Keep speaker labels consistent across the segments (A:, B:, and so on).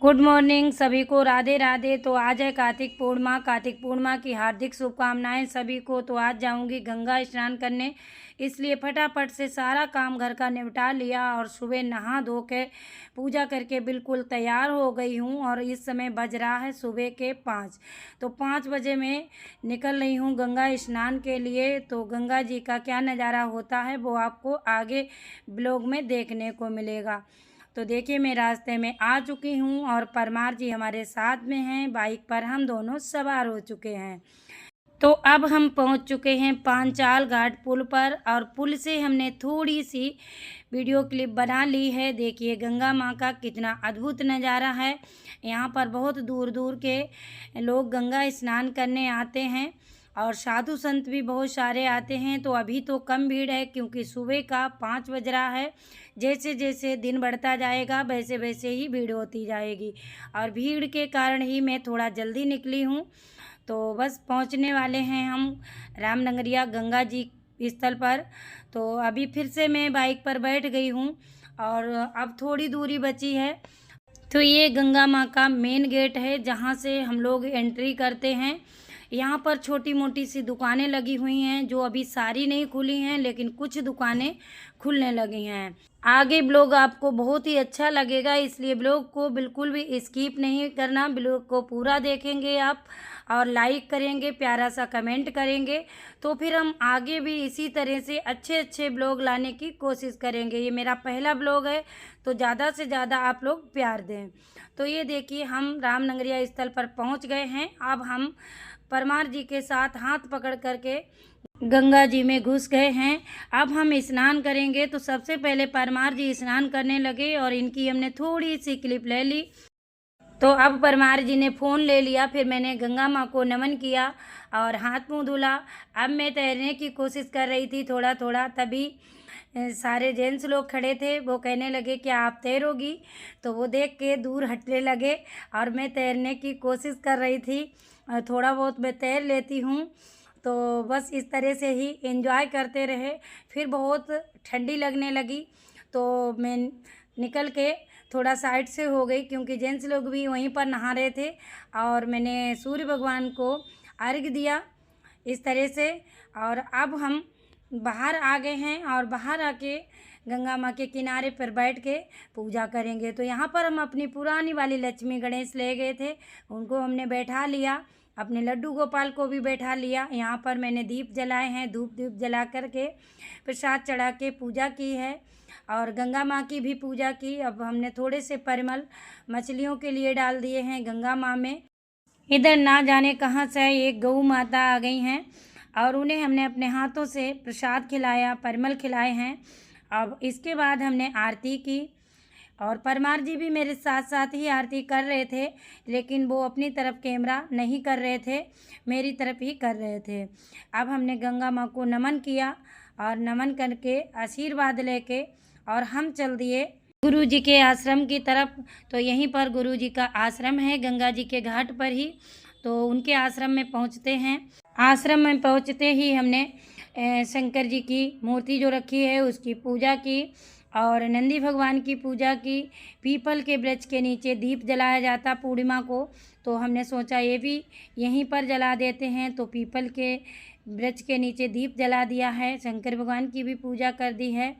A: Good morning सभी को, राधे राधे। तो आज है कार्तिक पूर्णिमा की हार्दिक शुभकामनाएं सभी को। तो आज जाऊंगी गंगा स्नान करने, इसलिए फटाफट से सारा काम घर का निपटा लिया और सुबह नहा धो के पूजा करके बिल्कुल तैयार हो गई हूँ। और इस समय बज रहा है सुबह के 5। तो 5 बजे मैं निकल रही हूँ गंगा स्नान के लिए। तो गंगा जी का क्या नज़ारा होता है वो आपको आगे ब्लॉग में देखने को मिलेगा। तो देखिए मैं रास्ते में आ चुकी हूँ और परमार जी हमारे साथ में हैं, बाइक पर हम दोनों सवार हो चुके हैं। तो अब हम पहुँच चुके हैं पांचाल घाट पुल पर और पुल से हमने थोड़ी सी वीडियो क्लिप बना ली है। देखिए गंगा माँ का कितना अद्भुत नज़ारा है। यहाँ पर बहुत दूर दूर के लोग गंगा स्नान करने आते हैं और साधु संत भी बहुत सारे आते हैं। तो अभी तो कम भीड़ है क्योंकि सुबह का 5 बज रहा है। जैसे जैसे दिन बढ़ता जाएगा वैसे वैसे ही भीड़ होती जाएगी और भीड़ के कारण ही मैं थोड़ा जल्दी निकली हूँ। तो बस पहुँचने वाले हैं हम रामनगरिया गंगा जी स्थल पर। तो अभी फिर से मैं बाइक पर बैठ गई हूँ और अब थोड़ी दूरी बची है। तो ये गंगा माँ का मेन गेट है जहाँ से हम लोग एंट्री करते हैं। यहाँ पर छोटी मोटी सी दुकानें लगी हुई हैं जो अभी सारी नहीं खुली हैं, लेकिन कुछ दुकानें खुलने लगी हैं। आगे ब्लॉग आपको बहुत ही अच्छा लगेगा, इसलिए ब्लॉग को बिल्कुल भी स्किप नहीं करना। ब्लॉग को पूरा देखेंगे आप और लाइक करेंगे, प्यारा सा कमेंट करेंगे, तो फिर हम आगे भी इसी तरह से अच्छे ब्लॉग लाने की कोशिश करेंगे। ये मेरा पहला ब्लॉग है तो ज़्यादा से ज़्यादा आप लोग प्यार दें। तो ये देखिए हम रामनगरिया स्थल पर पहुँच गए हैं। अब हम परमार जी के साथ हाथ पकड़ करके गंगा जी में घुस गए हैं। अब हम स्नान करेंगे। तो सबसे पहले परमार जी स्नान करने लगे और इनकी हमने थोड़ी सी क्लिप ले ली। तो अब परमार जी ने फ़ोन ले लिया, फिर मैंने गंगा माँ को नमन किया और हाथ मुँह धुला। अब मैं तैरने की कोशिश कर रही थी थोड़ा थोड़ा, तभी सारे जेंट्स लोग खड़े थे। वो कहने लगे क्या आप तैरोगी? तो वो देख के दूर हटने लगे और मैं तैरने की कोशिश कर रही थी। थोड़ा बहुत मैं तैर लेती हूँ। तो बस इस तरह से ही एंजॉय करते रहे। फिर बहुत ठंडी लगने लगी तो मैं निकल के थोड़ा साइड से हो गई क्योंकि जेंट्स लोग भी वहीं पर नहा रहे थे और मैंने सूर्य भगवान को अर्घ्य दिया इस तरह से। और अब हम बाहर आ गए हैं और बाहर आके गंगा माँ के किनारे पर बैठ के पूजा करेंगे। तो यहाँ पर हम अपनी पुरानी वाली लक्ष्मी गणेश ले गए थे, उनको हमने बैठा लिया, अपने लड्डू गोपाल को भी बैठा लिया। यहाँ पर मैंने दीप जलाए हैं, धूप दीप जला करके प्रसाद चढ़ा के पूजा की है और गंगा माँ की भी पूजा की। अब हमने थोड़े से परिमल मछलियों के लिए डाल दिए हैं गंगा माँ में। इधर ना जाने कहाँ से एक गऊ माता आ गई हैं और उन्हें हमने अपने हाथों से प्रसाद खिलाया, परिमल खिलाए हैं। अब इसके बाद हमने आरती की और परमार जी भी मेरे साथ साथ ही आरती कर रहे थे, लेकिन वो अपनी तरफ कैमरा नहीं कर रहे थे, मेरी तरफ ही कर रहे थे। अब हमने गंगा माँ को नमन किया और नमन करके आशीर्वाद लेके और हम चल दिए गुरु जी के आश्रम की तरफ। तो यहीं पर गुरु जी का आश्रम है गंगा जी के घाट पर ही। तो उनके आश्रम में पहुंचते हैं। आश्रम में पहुंचते ही हमने शंकर जी की मूर्ति जो रखी है उसकी पूजा की और नंदी भगवान की पूजा की। पीपल के वृक्ष के नीचे दीप जलाया जाता पूर्णिमा को, तो हमने सोचा ये भी यहीं पर जला देते हैं। तो पीपल के वृक्ष के नीचे दीप जला दिया है, शंकर भगवान की भी पूजा कर दी है।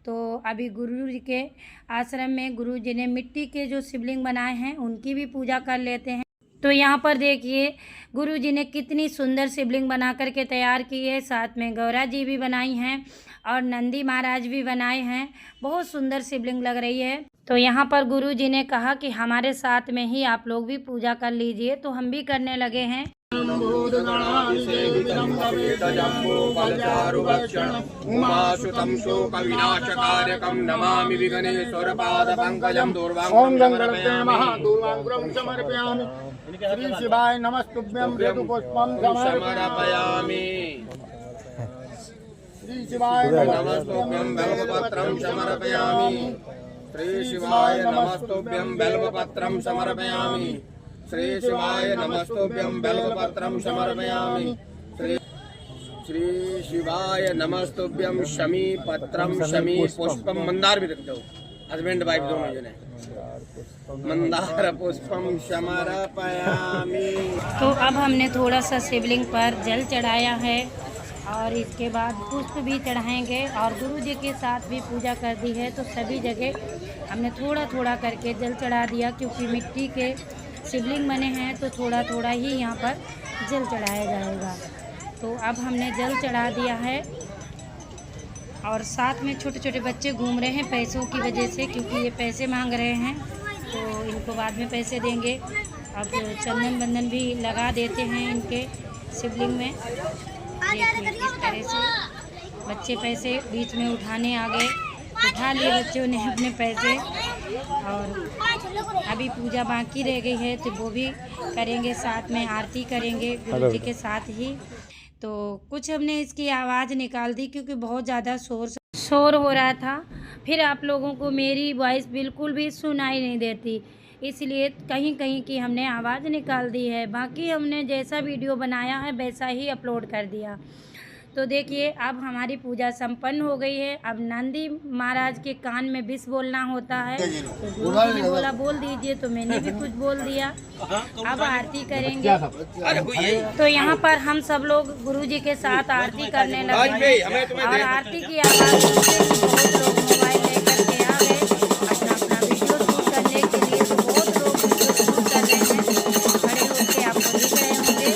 A: तो अभी गुरु जी के आश्रम में गुरु जी ने मिट्टी के जो शिवलिंग बनाए हैं उनकी भी पूजा कर लेते हैं। तो यहाँ पर देखिए गुरु जी ने कितनी सुंदर शिवलिंग बना करके तैयार की है। साथ में गौरा जी भी बनाई हैं और नंदी महाराज भी बनाए हैं। बहुत सुंदर शिवलिंग लग रही है। तो यहाँ पर गुरु जी ने कहा कि हमारे साथ में ही आप लोग भी पूजा कर लीजिए, तो हम भी करने लगे हैं।
B: उमासुतं शोकविनाशकारकं नमामि विघ्नेश्वरपादपङ्कजं
C: ओम गंगणपते महादूर्वांग्रं समर्पयामि। श्री शिवाय नमस्तुभ्यं ऋतुपुष्पं
B: समर्पयामि।
C: श्री शिवाय
B: नमस्तुभ्यं बेलपत्रं समर्पयामि। श्री शिवाय नमस्तुभ्यं बेलपत्रं समर्पयामि। श्री शिवाय नमस्तुभ्यं बेलपत्रं समर्पयामि। श्री शिवाय नमस्तुभ्यं शमी पत्रं शमी पुष्पं मंदार भी रख दो। हस्बैंड वाइफ दोनों जने। मंदार पुष्पम समर्पयामि।
A: तो अब हमने थोड़ा सा शिवलिंग पर जल चढ़ाया है और इसके बाद पुष्प भी चढ़ाएंगे और गुरु जी के साथ भी पूजा कर दी है। तो सभी जगह हमने थोड़ा थोड़ा करके जल चढ़ा दिया, क्योंकि मिट्टी के शिवलिंग बने हैं तो थोड़ा थोड़ा ही यहाँ पर जल चढ़ाया जाएगा। तो अब हमने जल चढ़ा दिया है और साथ में छोटे छोटे बच्चे घूम रहे हैं पैसों की वजह से, क्योंकि ये पैसे मांग रहे हैं तो इनको बाद में पैसे देंगे। अब चंदन बंदन भी लगा देते हैं इनके शिवलिंग में। देखिए इस तरह से बच्चे पैसे बीच में उठाने आ गए, उठा लिए बच्चों ने अपने पैसे। और अभी पूजा बाकी रह गई है तो वो भी करेंगे, साथ में आरती करेंगे गुरु जी के साथ ही। तो कुछ हमने इसकी आवाज़ निकाल दी क्योंकि बहुत ज़्यादा शोर हो रहा था, फिर आप लोगों को मेरी वॉइस बिल्कुल भी सुनाई नहीं देती, इसलिए कहीं कहीं की हमने आवाज़ निकाल दी है। बाकी हमने जैसा वीडियो बनाया है वैसा ही अपलोड कर दिया। तो देखिए अब हमारी पूजा संपन्न हो गई है। अब नंदी महाराज के कान में विष बोलना होता है, तो गुरु जी ने बोला बोल दीजिए, तो मैंने भी कुछ बोल दिया। अब आरती करेंगे। तो यहाँ पर हम सब लोग गुरु जी के साथ आरती करने लगे और आरती की आवाज़ बहुत लोग मोबाइल लेकर के आ गए अपना अपना वीडियो शूट करने के लिए। तो बहुत लोग वीडियो शूट कर रहे हैं, खड़े होकर आपको दिख रहे होंगे।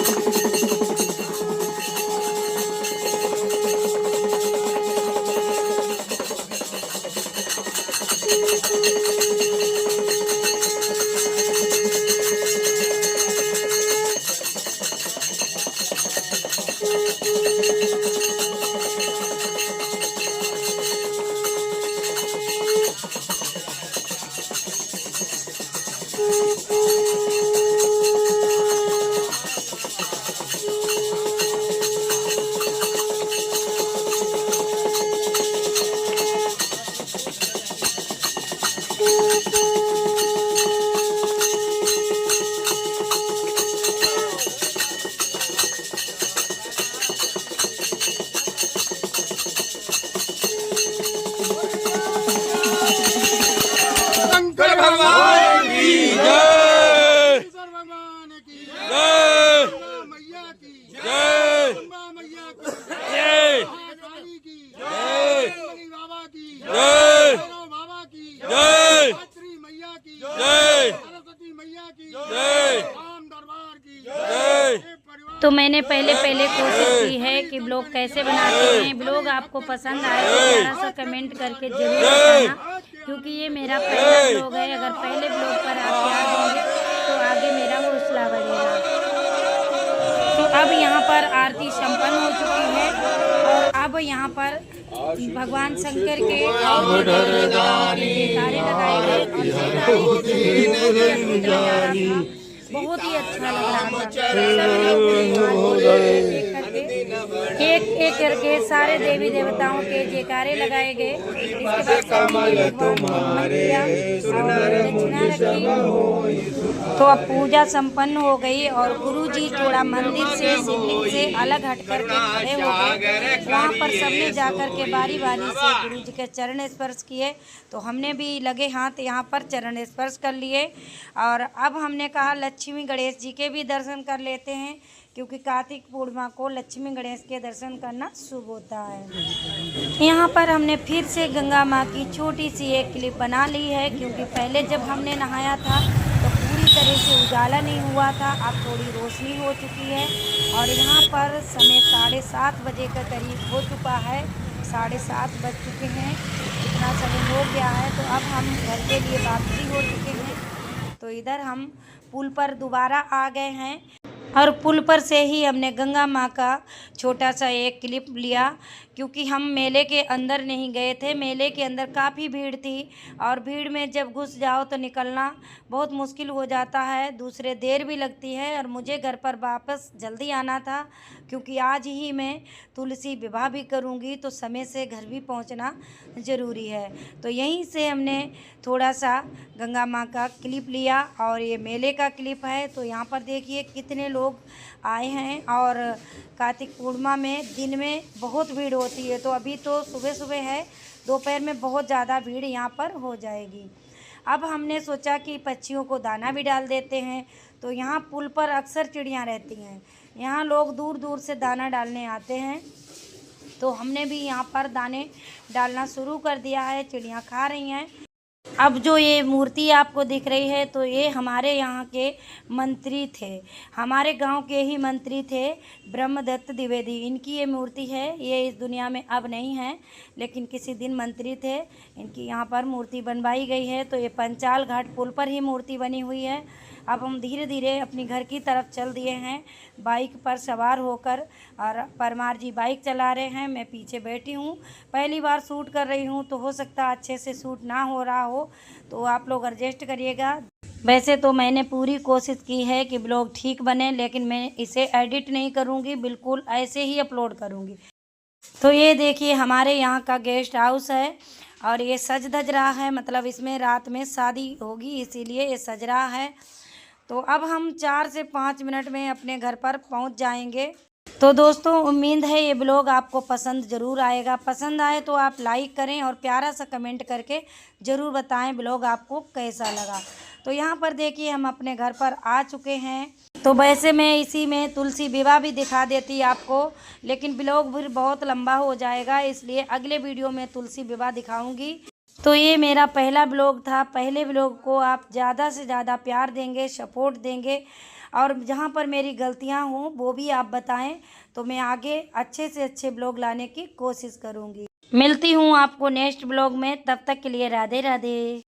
B: भगवान की जय,
C: भगवान की
B: जय,
C: मैया की
B: जय,
C: मैया की
B: जय,
C: काली की
B: जय,
C: बाबा की
B: जय,
C: बाबा की
B: जय,
C: श्री मैया की
B: जय,
C: सरस्वती मैया की
B: जय,
C: राम दरबार की
B: जय।
A: तो मैंने पहले कोशिश की है कि ब्लॉग कैसे बनाते हैं। ब्लॉग आपको पसंद आए तो प्यारा सा कमेंट करके जरूर बताना, क्योंकि ये मेरा पहला ब्लॉग है। अगर पहले ब्लॉग पर आप प्यार देंगे तो आगे मेरा हौसला बढ़ेगा। तो अब यहाँ पर आरती संपन्न हो चुकी है और अब यहाँ पर भगवान शंकर के जयकारे लगाए गए। बहुत ही अच्छा लग रहा था। एक एक करके सारे देवी देवताओं के जयकारे लगाए गए। इसके बाद तो अब पूजा संपन्न हो गई और गुरु जी थोड़ा मंदिर से शिवलिंग से अलग हट कर के खड़े हो गए। वहाँ पर सबने जाकर के बारी बारी से गुरु जी के चरण स्पर्श किए, तो हमने भी लगे हाथ यहाँ पर चरण स्पर्श कर लिए। और अब हमने कहा लक्ष्मी गणेश जी के भी दर्शन कर लेते हैं, क्योंकि कार्तिक पूर्णिमा को लक्ष्मी गणेश के दर्शन करना शुभ होता है। यहाँ पर हमने फिर से गंगा माँ की छोटी सी एक क्लिप बना ली है, क्योंकि पहले जब हमने नहाया था तो पूरी तरह से उजाला नहीं हुआ था, अब थोड़ी रोशनी हो चुकी है। और यहाँ पर समय 7:30 बजे के करीब हो चुका है, 7:30 बज चुके हैं, इतना समय हो गया है। तो अब हम घर के लिए वापसी हो चुके हैं। तो इधर हम पुल पर दोबारा आ गए हैं और पुल पर से ही हमने गंगा माँ का छोटा सा एक क्लिप लिया, क्योंकि हम मेले के अंदर नहीं गए थे। मेले के अंदर काफ़ी भीड़ थी और भीड़ में जब घुस जाओ तो निकलना बहुत मुश्किल हो जाता है, दूसरे देर भी लगती है। और मुझे घर पर वापस जल्दी आना था, क्योंकि आज ही मैं तुलसी विवाह भी करूँगी, तो समय से घर भी पहुँचना ज़रूरी है। तो यहीं से हमने थोड़ा सा गंगा माँ का क्लिप लिया और ये मेले का क्लिप है। तो यहाँ पर देखिए कितने लोग आए हैं और कार्तिक पूर्णिमा में दिन में बहुत भीड़ होती है। तो अभी तो सुबह सुबह है, दोपहर में बहुत ज़्यादा भीड़ यहाँ पर हो जाएगी। अब हमने सोचा कि पक्षियों को दाना भी डाल देते हैं। तो यहाँ पुल पर अक्सर चिड़ियाँ रहती हैं, यहाँ लोग दूर दूर से दाना डालने आते हैं। तो हमने भी यहाँ पर दाने डालना शुरू कर दिया है, चिड़ियाँ खा रही हैं। अब जो ये मूर्ति आपको दिख रही है, तो ये हमारे यहाँ के मंत्री थे, हमारे गांव के ही मंत्री थे, ब्रह्मदत्त द्विवेदी। इनकी ये मूर्ति है, ये इस दुनिया में अब नहीं है, लेकिन किसी दिन मंत्री थे। इनकी यहाँ पर मूर्ति बनवाई गई है। तो ये पंचाल घाट पुल पर ही मूर्ति बनी हुई है। अब हम धीरे धीरे अपनी घर की तरफ चल दिए हैं बाइक पर सवार होकर, और परमार जी बाइक चला रहे हैं, मैं पीछे बैठी हूँ। पहली बार शूट कर रही हूँ, तो हो सकता है अच्छे से शूट ना हो रहा हो, तो आप लोग एडजस्ट करिएगा। वैसे तो मैंने पूरी कोशिश की है कि ब्लॉग ठीक बने, लेकिन मैं इसे एडिट नहीं करूँगी, बिल्कुल ऐसे ही अपलोड करूँगी। तो ये देखिए हमारे यहाँ का गेस्ट हाउस है, और ये सज धज रहा है, मतलब इसमें रात में शादी होगी, इसीलिए ये सज रहा है। तो अब हम 4 से 5 मिनट में अपने घर पर पहुंच जाएंगे। तो दोस्तों, उम्मीद है ये ब्लॉग आपको पसंद ज़रूर आएगा। पसंद आए तो आप लाइक करें और प्यारा सा कमेंट करके ज़रूर बताएं ब्लॉग आपको कैसा लगा। तो यहाँ पर देखिए हम अपने घर पर आ चुके हैं। तो वैसे मैं इसी में तुलसी विवाह भी दिखा देती आपको, लेकिन ब्लॉग फिर बहुत लंबा हो जाएगा, इसलिए अगले वीडियो में तुलसी विवाह दिखाऊंगी। तो ये मेरा पहला ब्लॉग था। पहले ब्लॉग को आप ज़्यादा से ज़्यादा प्यार देंगे, सपोर्ट देंगे, और जहाँ पर मेरी गलतियाँ हों वो भी आप बताएं, तो मैं आगे अच्छे से अच्छे ब्लॉग लाने की कोशिश करूँगी। मिलती हूँ आपको नेक्स्ट ब्लॉग में, तब तक के लिए राधे राधे।